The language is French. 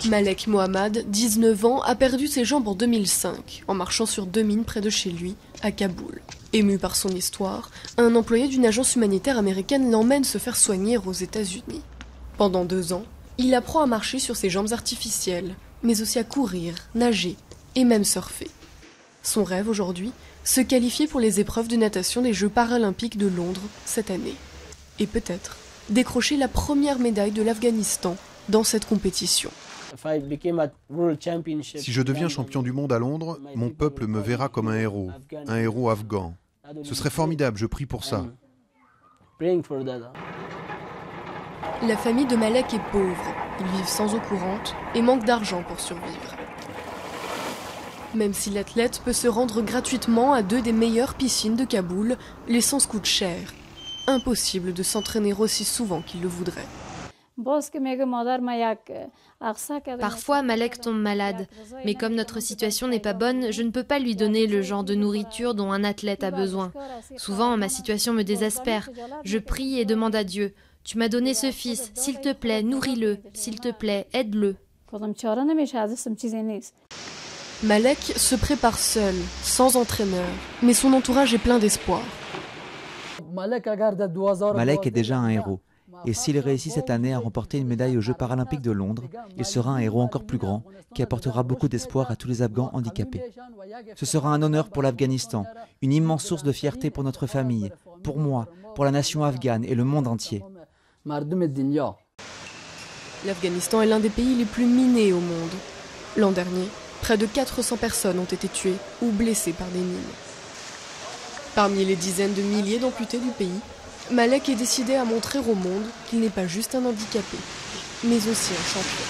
Malek Mohammad, 19 ans, a perdu ses jambes en 2005 en marchant sur 2 mines près de chez lui, à Kaboul. Ému par son histoire, un employé d'une agence humanitaire américaine l'emmène se faire soigner aux États-Unis. Pendant 2 ans, il apprend à marcher sur ses jambes artificielles, mais aussi à courir, nager et même surfer. Son rêve aujourd'hui, se qualifier pour les épreuves de natation des Jeux paralympiques de Londres cette année. Et peut-être décrocher la première médaille de l'Afghanistan dans cette compétition. Si je deviens champion du monde à Londres, mon peuple me verra comme un héros afghan. Ce serait formidable, je prie pour ça. La famille de Malek est pauvre, ils vivent sans eau courante et manquent d'argent pour survivre. Même si l'athlète peut se rendre gratuitement à 2 des meilleures piscines de Kaboul, l'essence coûte cher. Impossible de s'entraîner aussi souvent qu'il le voudrait. Parfois, Malek tombe malade, mais comme notre situation n'est pas bonne, je ne peux pas lui donner le genre de nourriture dont un athlète a besoin. Souvent, ma situation me désespère. Je prie et demande à Dieu, « Tu m'as donné ce fils, s'il te plaît, nourris-le, s'il te plaît, aide-le. » Malek se prépare seul, sans entraîneur, mais son entourage est plein d'espoir. Malek est déjà un héros. Et s'il réussit cette année à remporter une médaille aux Jeux paralympiques de Londres, il sera un héros encore plus grand, qui apportera beaucoup d'espoir à tous les Afghans handicapés. Ce sera un honneur pour l'Afghanistan, une immense source de fierté pour notre famille, pour moi, pour la nation afghane et le monde entier. L'Afghanistan est l'un des pays les plus minés au monde. L'an dernier, près de 400 personnes ont été tuées ou blessées par des mines. Parmi les dizaines de milliers d'amputés du pays, Malek est décidé à montrer au monde qu'il n'est pas juste un handicapé, mais aussi un champion.